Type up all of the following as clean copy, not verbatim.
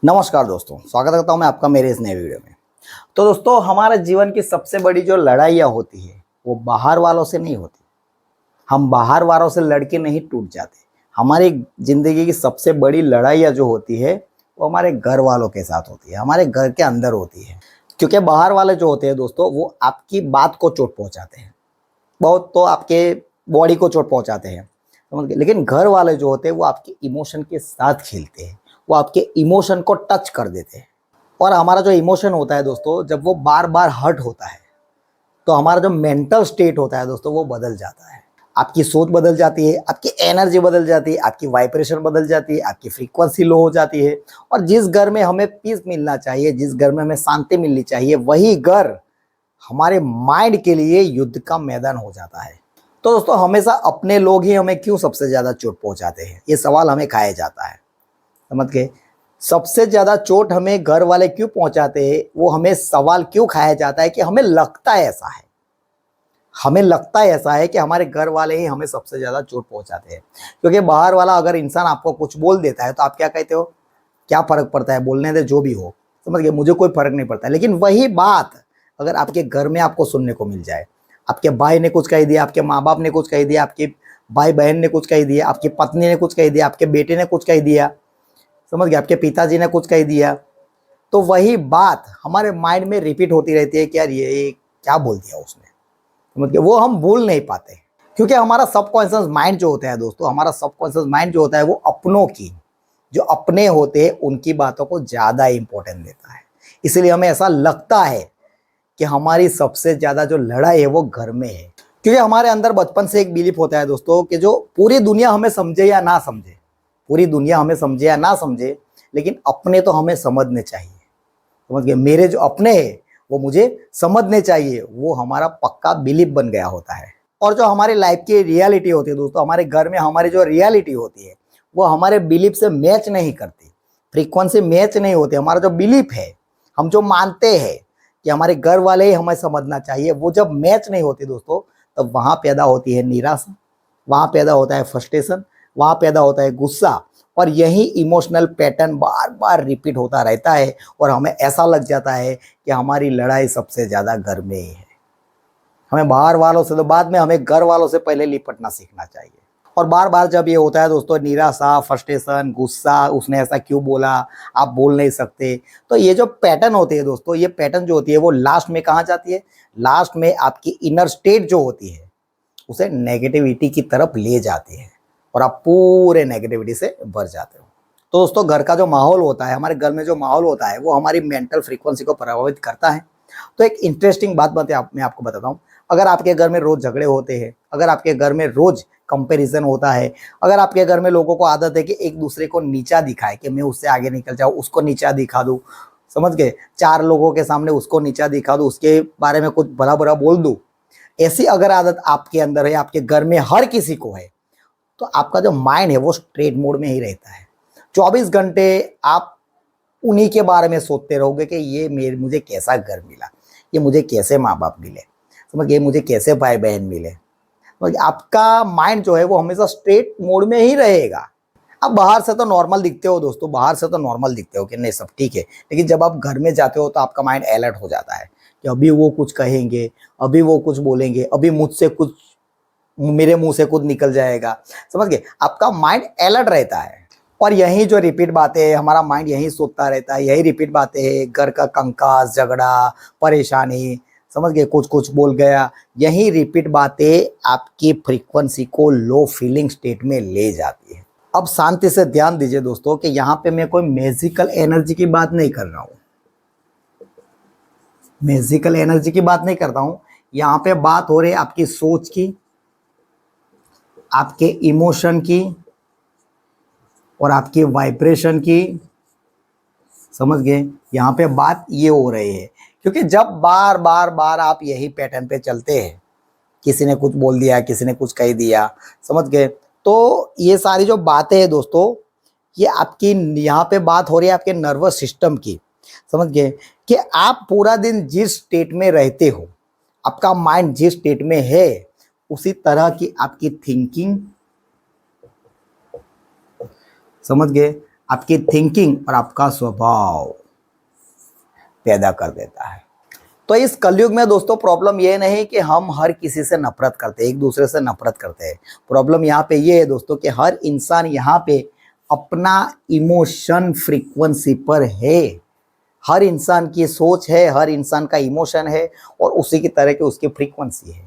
नमस्कार दोस्तों, स्वागत करता हूं मैं आपका मेरे इस नए वीडियो में। तो दोस्तों, हमारे जीवन की सबसे बड़ी जो लड़ाइयाँ होती है वो बाहर वालों से नहीं होती। हम बाहर वालों से लड़ के नहीं टूट जाते। हमारी ज़िंदगी की सबसे बड़ी लड़ाइयाँ जो होती है वो हमारे घर वालों के साथ होती है, हमारे घर के अंदर होती है। क्योंकि बाहर वाले जो होते हैं दोस्तों, वो आपकी बात को चोट पहुँचाते हैं, बहुत तो आपके बॉडी को चोट पहुँचाते हैं, समझ गए। लेकिन घर वाले जो होते हैं वो आपके इमोशन के साथ खेलते हैं, वो आपके इमोशन को टच कर देते हैं। और हमारा जो इमोशन होता है दोस्तों, जब वो बार बार हर्ट होता है तो हमारा जो मेंटल स्टेट होता है दोस्तों वो बदल जाता है। आपकी सोच बदल जाती है, आपकी एनर्जी बदल जाती है, आपकी वाइब्रेशन बदल जाती है, आपकी फ्रीक्वेंसी लो हो जाती है। और जिस घर में हमें पीस मिलना चाहिए, जिस घर में हमें शांति मिलनी चाहिए, वही घर हमारे माइंड के लिए युद्ध का मैदान हो जाता है। तो दोस्तों, हमेशा अपने लोग ही हमें क्यों सबसे ज़्यादा चोट पहुंचाते हैं, ये सवाल हमें खाया जाता है, समझ गए। सबसे ज़्यादा चोट हमें घर वाले क्यों पहुंचाते हैं, वो हमें सवाल क्यों खाया जाता है कि हमें लगता है ऐसा है। हमें लगता है ऐसा है कि हमारे घर वाले ही हमें सबसे ज़्यादा चोट पहुंचाते हैं। क्योंकि बाहर वाला अगर इंसान आपको कुछ बोल देता है तो आप क्या कहते हो, क्या फ़र्क पड़ता है, बोलने दे जो भी हो, समझ गए, मुझे कोई फ़र्क नहीं पड़ता। लेकिन वही बात अगर आपके घर में आपको सुनने को मिल जाए, आपके भाई ने कुछ कह दिया, आपके माँ बाप ने कुछ कह दिया, आपके भाई बहन ने कुछ कह दिया, आपकी पत्नी ने कुछ कह दिया, आपके बेटे ने कुछ कह दिया, समझ गए, आपके पिताजी ने कुछ कह दिया, तो वही बात हमारे माइंड में रिपीट होती रहती है कि यार ये क्या बोल दिया उसने, समझ गए। वो हम भूल नहीं पाते क्योंकि हमारा सबकॉन्शियस माइंड जो होता है दोस्तों, हमारा सबकॉन्शियस माइंड जो होता है वो अपनों की, जो अपने होते हैं उनकी बातों को ज़्यादा इंपॉर्टेंट देता है। इसलिए हमें ऐसा लगता है कि हमारी सबसे ज़्यादा जो लड़ाई है वो घर में है। क्योंकि हमारे अंदर बचपन से एक बिलीफ होता है दोस्तों कि जो पूरी दुनिया हमें समझे या ना समझे, पूरी दुनिया हमें समझे या ना समझे, लेकिन अपने तो हमें समझने चाहिए, समझ गए। मेरे जो अपने हैं वो मुझे समझने चाहिए, वो हमारा पक्का बिलीफ बन गया होता है। और जो हमारी लाइफ की रियलिटी होती है दोस्तों, हमारे घर में हमारी जो रियलिटी होती है वो हमारे बिलीफ से मैच नहीं करती, फ्रीक्वेंसी मैच नहीं होती। हमारा जो बिलीफ है, हम जो मानते हैं कि हमारे घर वाले ही हमें समझना चाहिए, वो जब मैच नहीं होती दोस्तों, तब वहाँ पैदा होती है निराशा, वहाँ पैदा होता है फ्रस्ट्रेशन, वहाँ पैदा होता है गुस्सा। और यही इमोशनल पैटर्न बार बार रिपीट होता रहता है और हमें ऐसा लग जाता है कि हमारी लड़ाई सबसे ज़्यादा घर में ही है। हमें बाहर वालों से तो बाद में, हमें घर वालों से पहले निपटना सीखना चाहिए। और बार बार जब ये होता है दोस्तों, निराशा, फ्रस्ट्रेशन, गुस्सा, उसने ऐसा क्यों बोला, आप बोल नहीं सकते, तो ये जो पैटर्न होते हैं दोस्तों, ये पैटर्न जो होती है वो लास्ट में कहाँ जाती है, लास्ट में आपकी इनर स्टेट जो होती है उसे नेगेटिविटी की तरफ ले जाती है और आप पूरे नेगेटिविटी से भर जाते हो। तो दोस्तों, घर का जो माहौल होता है, हमारे घर में जो माहौल होता है वो हमारी मेंटल फ्रीक्वेंसी को प्रभावित करता है। तो एक इंटरेस्टिंग बात मैं आपको बताता हूँ। अगर आपके घर में रोज़ झगड़े होते हैं, अगर आपके घर में रोज़ कंपैरिजन होता है, अगर आपके घर में लोगों को आदत है कि एक दूसरे को नीचा दिखाए, कि मैं उससे आगे निकल जाऊँ, उसको नीचा दिखा दूँ, समझ गए, 4 लोगों के सामने उसको नीचा दिखा दूँ, उसके बारे में कुछ भला-बुरा बोल दूँ, ऐसी अगर आदत आपके अंदर है, आपके घर में हर किसी को है, तो आपका जो माइंड है वो स्ट्रेट मोड में ही रहता है। 24 घंटे आप उन्हीं के बारे में सोचते रहोगे कि ये मुझे कैसा घर मिला, ये मुझे कैसे माँ बाप मिले, समझ गए, मुझे कैसे भाई बहन मिले। आपका माइंड जो है वो हमेशा स्ट्रेट मोड में ही रहेगा। आप बाहर से तो नॉर्मल दिखते हो दोस्तों, बाहर से तो नॉर्मल दिखते हो कि नहीं सब ठीक है, लेकिन जब आप घर में जाते हो तो आपका माइंड अलर्ट हो जाता है कि अभी वो कुछ कहेंगे, अभी वो कुछ बोलेंगे, अभी मुझसे कुछ, मेरे मुंह से कुछ निकल जाएगा, समझ गए। आपका माइंड अलर्ट रहता है और यही जो रिपीट बातें है, हमारा माइंड यही सोचता रहता है, यही रिपीट बातें है, घर का कंकास, झगड़ा, परेशानी, समझ गए, कुछ कुछ बोल गया, यही रिपीट बातें आपकी फ्रीक्वेंसी को लो फीलिंग स्टेट में ले जाती है। अब शांति से ध्यान दीजिए दोस्तों कि यहाँ पे मैं कोई मैजिकल एनर्जी की बात नहीं कर रहा हूँ, मैजिकल एनर्जी की बात नहीं करता हूँ। यहाँ पे बात हो रही है आपकी सोच की, आपके इमोशन की और आपकी वाइब्रेशन की, समझ गए। यहाँ पे बात ये हो रही है क्योंकि जब बार बार बार आप यही पैटर्न पे चलते हैं, किसी ने कुछ बोल दिया, किसी ने कुछ कह दिया, समझ गए, तो ये सारी जो बातें हैं दोस्तों, ये आपकी, यहाँ पे बात हो रही है आपके नर्वस सिस्टम की, समझ गए, कि आप पूरा दिन जिस स्टेट में रहते हो, आपका माइंड जिस स्टेट में है, उसी तरह की आपकी थिंकिंग, समझ गए, आपकी थिंकिंग और आपका स्वभाव पैदा कर देता है। तो इस कलयुग में दोस्तों प्रॉब्लम ये नहीं कि हम हर किसी से नफरत करते हैं, एक दूसरे से नफरत करते हैं। प्रॉब्लम यहाँ पे ये है दोस्तों कि हर इंसान यहाँ पे अपना इमोशन फ्रीक्वेंसी पर है। हर इंसान की सोच है, हर इंसान का इमोशन है और उसी की तरह की उसकी फ्रीक्वेंसी है।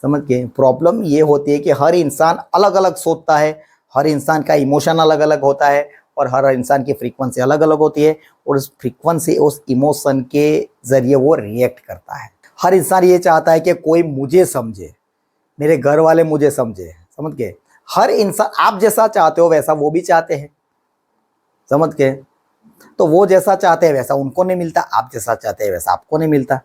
समझ गए? प्रॉब्लम ये होती है कि हर इंसान अलग अलग सोचता है, हर इंसान का इमोशन अलग अलग होता है और हर इंसान की फ्रीक्वेंसी अलग अलग होती है और उस फ्रीक्वेंसी उस इमोशन के जरिए वो रिएक्ट करता है। हर इंसान ये चाहता है कि कोई मुझे समझे, मेरे घर वाले मुझे समझे। समझ गए? हर इंसान आप जैसा चाहते हो वैसा वो भी चाहते हैं। समझ गए? तो वो जैसा चाहते हैं वैसा उनको नहीं मिलता, आप जैसा चाहते हैं वैसा आपको नहीं मिलता।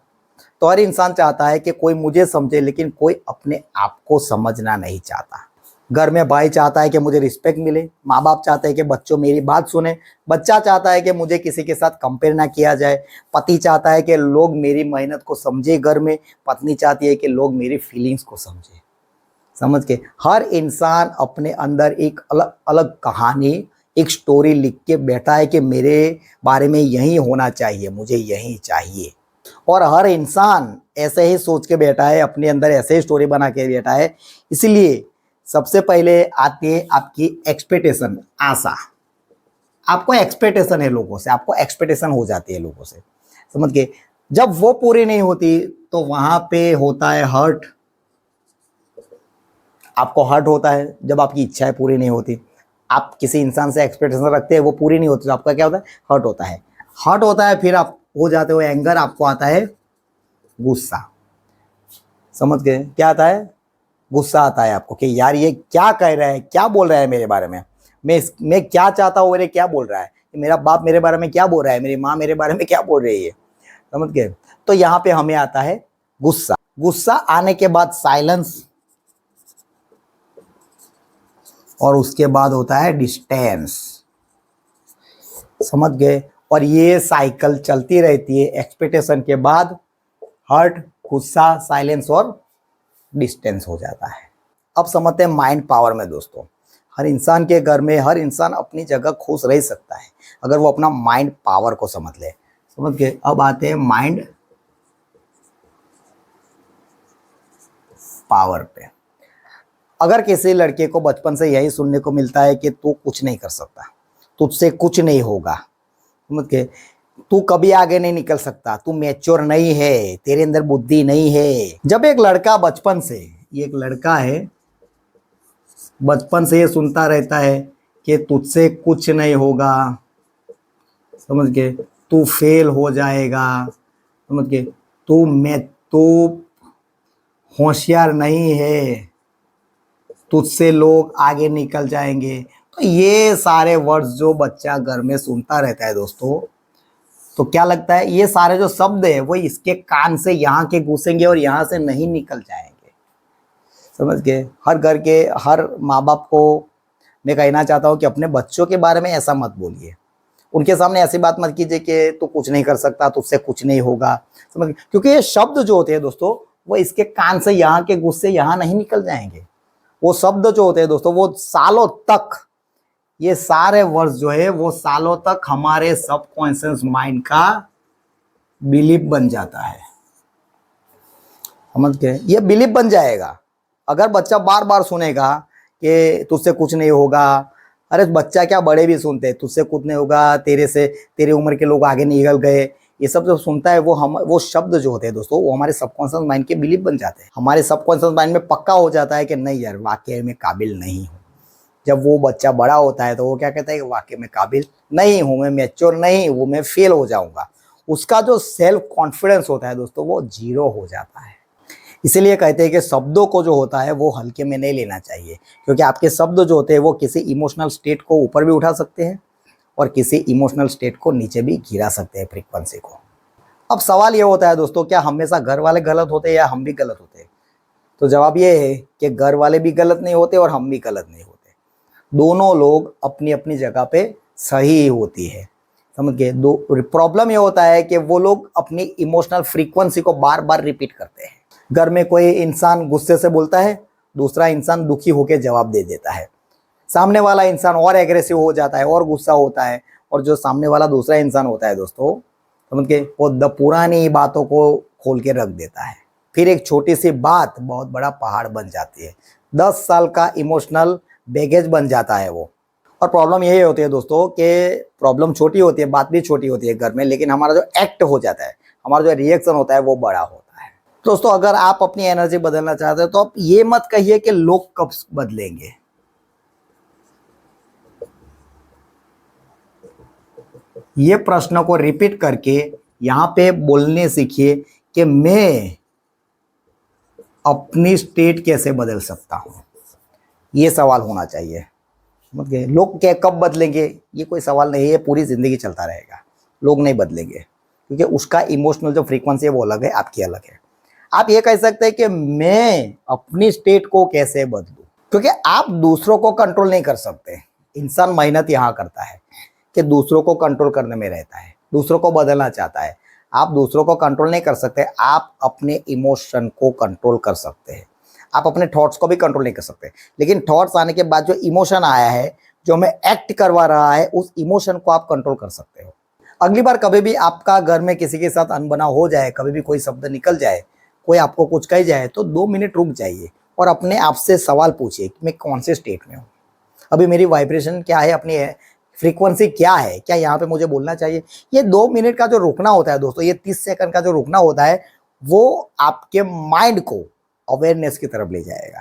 तो हर इंसान चाहता है कि कोई मुझे समझे, लेकिन कोई अपने आप को समझना नहीं चाहता। घर में भाई चाहता है कि मुझे रिस्पेक्ट मिले, माँ बाप चाहते हैं कि बच्चों मेरी बात सुने, बच्चा चाहता है कि मुझे किसी के साथ कंपेयर ना किया जाए, पति चाहता है कि लोग मेरी मेहनत को समझे घर में, पत्नी चाहती है कि लोग मेरी फीलिंग्स को समझे। समझ के? हर इंसान अपने अंदर एक अलग अलग कहानी, एक स्टोरी लिख के बैठा है कि मेरे बारे में यही होना चाहिए, मुझे यही चाहिए। और हर इंसान ऐसे ही सोच के बैठा है, अपने अंदर ऐसे ही स्टोरी बना के बैठा है। इसलिए सबसे पहले आती है आपकी एक्सपेक्टेशन, आशा। आपको एक्सपेक्टेशन है लोगों से, आपको एक्सपेक्टेशन हो जाती है लोगों से। समझ गए? जब वो पूरी नहीं होती तो वहां पे होता है हर्ट। आपको हर्ट होता है जब आपकी इच्छाएं पूरी नहीं होती। आप किसी इंसान से एक्सपेक्टेशन रखते हैं, वो पूरी नहीं होती तो आपका क्या होता है? हर्ट होता है। हर्ट होता है, फिर आप हो जाते हो एंगर, आपको आता है गुस्सा। समझ गए? क्या आता है? गुस्सा आता है आपको कि यार ये क्या कह रहा है, क्या बोल रहा है मेरे बारे में, मैं क्या चाहता हूँ, मेरे क्या बोल रहा है, मेरा बाप मेरे बारे में क्या बोल रहा है, मेरी माँ मेरे बारे में क्या बोल रही है। समझ गए? तो यहाँ पे हमें आता है गुस्सा। गुस्सा आने के बाद साइलेंस और उसके बाद होता है डिस्टेंस। समझ गए? और ये साइकिल चलती रहती है। एक्सपेक्टेशन के बाद हर्ट, गुस्सा, साइलेंस और डिस्टेंस हो जाता है। अब समझते हैं माइंड पावर में दोस्तों। हर इंसान के घर में हर इंसान अपनी जगह खुश रह सकता है अगर वो अपना माइंड पावर को समझ ले। समझ गए? अब आते हैं माइंड पावर पे। अगर किसी लड़के को बचपन से यही सुनने को मिलता है कि तू कुछ नहीं कर सकता, तुझसे कुछ नहीं होगा, समझ गए, तू कभी आगे नहीं निकल सकता, तू मैच्योर नहीं है, तेरे अंदर बुद्धि नहीं है। जब एक लड़का बचपन से, ये एक लड़का है, बचपन से ये सुनता रहता है कि तुझसे कुछ नहीं होगा, समझ गए, तू फेल हो जाएगा, समझ गए, तू होशियार नहीं है, तुझसे लोग आगे निकल जाएंगे। तो ये सारे वर्ड्स जो बच्चा घर में सुनता रहता है दोस्तों, तो क्या लगता है ये सारे जो शब्द है वो इसके कान से यहाँ के घुसेंगे और यहाँ से नहीं निकल जाएंगे। समझ गए? हर घर के हर माँ बाप को मैं कहना चाहता हूँ कि अपने बच्चों के बारे में ऐसा मत बोलिए, उनके सामने ऐसी बात मत कीजिए कि तू कुछ नहीं कर सकता, तुझसे कुछ नहीं होगा। समझ गए? क्योंकि ये शब्द जो होते हैं दोस्तों वो इसके कान से यहाँ के गुस्से यहाँ नहीं निकल जाएंगे। वो शब्द जो होते हैं दोस्तों वो सालों तक, ये सारे वर्ड्स जो है वो सालों तक हमारे सबकॉन्शियस माइंड का बिलीफ बन जाता है। समझ गए? ये बिलीफ बन जाएगा। अगर बच्चा बार बार सुनेगा कि तुझसे कुछ नहीं होगा, अरे बच्चा क्या बड़े भी सुनते हैं, तुझसे कुछ नहीं होगा, तेरे से तेरी उम्र के लोग आगे निकल गए, ये सब जो सुनता है वो शब्द जो होते हैं दोस्तों वो हमारे सबकॉन्शियस माइंड के बिलीफ बन जाते हैं। हमारे सबकॉन्शियस माइंड में पक्का हो जाता है कि नहीं यार वाकई में काबिल नहीं हूँ। जब वो बच्चा बड़ा होता है तो वो क्या कहता है कि वाकई में काबिल नहीं हूँ, मैं मैच्योर नहीं हूँ, मैं फेल हो जाऊंगा। उसका जो सेल्फ कॉन्फिडेंस होता है दोस्तों वो जीरो हो जाता है। इसीलिए कहते हैं कि शब्दों को जो होता है वो हल्के में नहीं लेना चाहिए, क्योंकि आपके शब्द जो होते हैं वो किसी इमोशनल स्टेट को ऊपर भी उठा सकते हैं और किसी इमोशनल स्टेट को नीचे भी गिरा सकते हैं, फ्रीक्वेंसी को। अब सवाल ये होता है दोस्तों, क्या हमेशा घर वाले गलत होते हैं या हम भी गलत होते हैं? तो जवाब ये है कि घर वाले भी गलत नहीं होते और हम भी गलत नहीं होते। दोनों लोग अपनी अपनी जगह पे सही होती है। समझ गए? दो प्रॉब्लम ये होता है कि वो लोग अपनी इमोशनल फ्रीक्वेंसी को बार बार रिपीट करते हैं। घर में कोई इंसान गुस्से से बोलता है, दूसरा इंसान दुखी होकर जवाब दे देता है। सामने वाला इंसान और एग्रेसिव हो जाता है और गुस्सा होता है, और जो सामने वाला दूसरा इंसान होता है दोस्तों, समझ के, वो पुरानी बातों को खोल के रख देता है। फिर एक छोटी सी बात बहुत बड़ा पहाड़ बन जाती है, 10 साल का इमोशनल बैगेज बन जाता है वो। और प्रॉब्लम यही होती है दोस्तों कि प्रॉब्लम छोटी होती है, बात भी छोटी होती है घर में, लेकिन हमारा जो एक्ट हो जाता है, हमारा जो रिएक्शन होता है वो बड़ा होता है। दोस्तों अगर आप अपनी एनर्जी बदलना चाहते हो तो आप ये मत कहिए कि लोग कब बदलेंगे। ये प्रश्न को रिपीट करके यहाँ पे बोलने सीखिए कि मैं अपनी स्टेट कैसे बदल सकता हूँ। ये सवाल होना चाहिए। मतलब लोग क्या कब बदलेंगे, ये कोई सवाल नहीं है, पूरी जिंदगी चलता रहेगा, लोग नहीं बदलेंगे, क्योंकि उसका इमोशनल जो फ्रीक्वेंसी है वो अलग है, आपकी अलग है। आप ये कह सकते हैं कि मैं अपनी स्टेट को कैसे बदलूं, क्योंकि आप दूसरों को कंट्रोल नहीं कर सकते। इंसान मेहनत यहाँ करता है कि दूसरों को कंट्रोल करने में रहता है, दूसरों को बदलना चाहता है। आप दूसरों को कंट्रोल नहीं कर सकते, आप अपने इमोशन को कंट्रोल कर सकते हैं। आप अपने थॉट्स को भी कंट्रोल नहीं कर सकते, लेकिन थॉट्स आने के बाद जो इमोशन आया है, जो हमें एक्ट करवा रहा है, उस इमोशन को आप कंट्रोल कर सकते हो। अगली बार कभी भी आपका घर में किसी के साथ अनबना हो जाए, कभी भी कोई शब्द निकल जाए, कोई आपको कुछ कह जाए, तो 2 मिनट रुक जाइए और अपने आप से सवाल पूछिए कि मैं कौन से स्टेट में हूँ, अभी मेरी वाइब्रेशन क्या है, अपनी फ्रीक्वेंसी क्या है, क्या यहाँ पे मुझे बोलना चाहिए। ये 2 मिनट का जो रुकना होता है दोस्तों, ये 30 सेकंड का जो रुकना होता है, वो आपके माइंड को अवेयरनेस की तरफ ले जाएगा।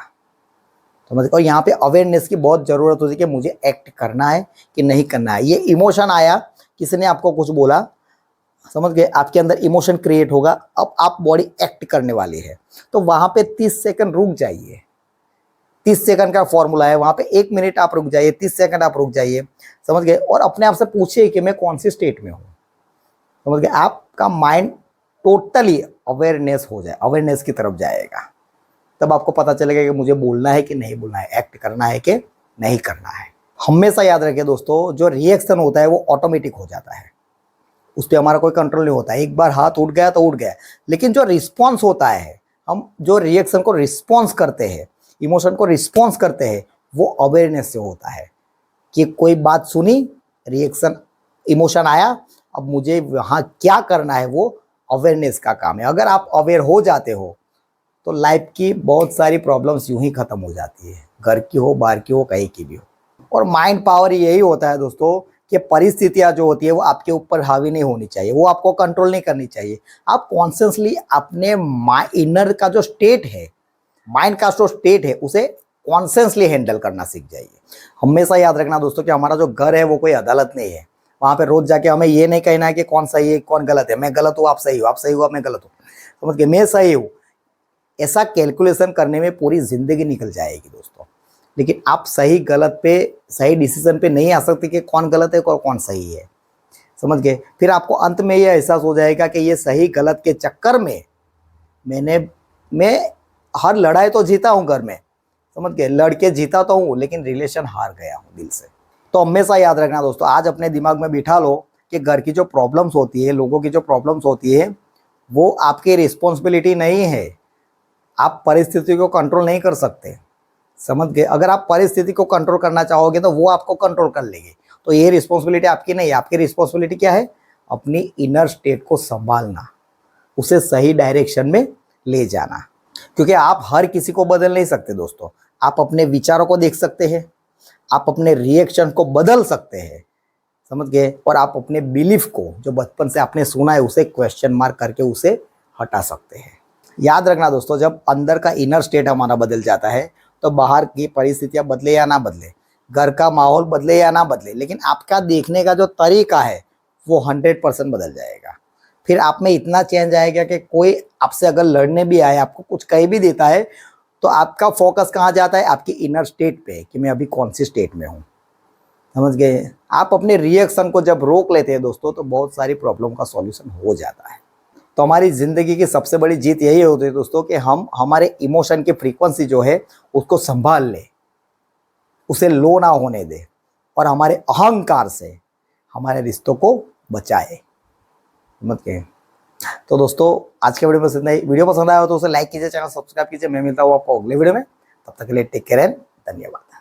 समझ, और यहाँ पे अवेयरनेस की बहुत ज़रूरत होती है कि मुझे एक्ट करना है कि नहीं करना है। ये इमोशन आया, किसी ने आपको कुछ बोला, समझ गए, आपके अंदर इमोशन क्रिएट होगा, अब आप बॉडी एक्ट करने वाली है, तो वहाँ पे 30 सेकंड रुक जाइए। 30 सेकंड का फॉर्मूला है, वहाँ पे 1 मिनट आप रुक जाइए, 30 सेकंड आप रुक जाइए, समझ गए, और अपने आप से पूछिए कि मैं कौन सी स्टेट में हूँ। समझ गए, आपका माइंड टोटली अवेयरनेस हो जाए, अवेयरनेस की तरफ जाएगा। तब आपको पता चलेगा कि मुझे बोलना है कि नहीं बोलना है, एक्ट करना है कि नहीं करना है। हमेशा याद रखिए दोस्तों, जो रिएक्शन होता है वो ऑटोमेटिक हो जाता है, उस पर हमारा कोई कंट्रोल नहीं होता है। एक बार हाथ उठ गया तो उठ गया, लेकिन जो रिस्पॉन्स होता है, हम जो रिएक्शन को रिस्पॉन्स करते हैं, इमोशन को रिस्पॉन्स करते हैं, वो अवेयरनेस से होता है कि कोई बात सुनी, रिएक्शन, इमोशन आया, अब मुझे वहाँ क्या करना है, वो अवेयरनेस का काम है। अगर आप अवेयर हो जाते हो तो लाइफ की बहुत सारी प्रॉब्लम्स यूं ही खत्म हो जाती है, घर की हो, बाहर की हो, कहीं की भी हो। और माइंड पावर यही होता है दोस्तों कि परिस्थितियां जो होती है वो आपके ऊपर हावी नहीं होनी चाहिए, वो आपको कंट्रोल नहीं करनी चाहिए। आप कॉन्शियसली अपने इनर का जो स्टेट है, माइंड का जो स्टेट है, उसे कॉन्शियसली हैंडल करना सीख जाइए। हमेशा याद रखना दोस्तों कि हमारा जो घर है वो कोई अदालत नहीं है, वहाँ पे रोज जाके हमें ये नहीं कहना है कि कौन सही है कौन गलत है, मैं गलत हूँ आप सही हो, आप सही हो मैं गलत हूँ, समझ गए, मैं सही हूँ। ऐसा कैलकुलेशन करने में पूरी जिंदगी निकल जाएगी दोस्तों। लेकिन आप सही गलत पे, सही डिसीजन पे नहीं आ सकते कि कौन गलत है और कौन सही है, समझ गए। फिर आपको अंत में ये एहसास हो जाएगा कि ये सही गलत के चक्कर में मैं हर लड़ाई तो जीता हूँ घर में, समझ गए, लड़के जीता तो हूँ लेकिन रिलेशन हार गया हूँ दिल से। तो हमेशा याद रखना दोस्तों, आज अपने दिमाग में बिठा लो कि घर की जो प्रॉब्लम्स होती है, लोगों की जो प्रॉब्लम्स होती है, वो आपकी रिस्पॉन्सिबिलिटी नहीं है। आप परिस्थिति को कंट्रोल नहीं कर सकते, समझ गए। अगर आप परिस्थिति को कंट्रोल करना चाहोगे तो वो आपको कंट्रोल कर लेगी, तो ये रिस्पॉन्सिबिलिटी आपकी नहीं है। आपकी रिस्पॉन्सिबिलिटी क्या है? अपनी इनर स्टेट को संभालना, उसे सही डायरेक्शन में ले जाना। क्योंकि आप हर किसी को बदल नहीं सकते दोस्तों, आप अपने विचारों को देख सकते हैं, आप अपने रिएक्शन को बदल सकते हैं, समझ गए, और आप अपने बिलीफ को जो बचपन से आपने सुना है उसे क्वेश्चन मार्क करके उसे हटा सकते हैं। याद रखना दोस्तों, जब अंदर का इनर स्टेट हमारा बदल जाता है तो बाहर की परिस्थितियां बदले या ना बदले, घर का माहौल बदले या ना बदले, लेकिन आपका देखने का जो तरीका है वो 100% बदल जाएगा। फिर आप में इतना चेंज आएगा कि कोई आपसे अगर लड़ने भी आए, आपको कुछ कह भी देता है, तो आपका फोकस कहाँ जाता है? आपकी इनर स्टेट पे, कि मैं अभी कौन सी स्टेट में हूँ, समझ गए। आप अपने रिएक्शन को जब रोक लेते हैं दोस्तों तो बहुत सारी प्रॉब्लम का सॉल्यूशन हो जाता है। तो हमारी ज़िंदगी की सबसे बड़ी जीत यही होती है दोस्तों कि हम हमारे इमोशन की फ्रीक्वेंसी जो है उसको संभाल लें, उसे लो ना होने दें, और हमारे अहंकार से हमारे रिश्तों को बचाए, समझ गए। तो दोस्तों आज के वीडियो में इतना ही। वीडियो पसंद आया हो तो उसे लाइक कीजिए, चैनल सब्सक्राइब कीजिए। मैं मिलता हूँ आपको अगले वीडियो में, तब तक के लिए टेक केयर एंड धन्यवाद।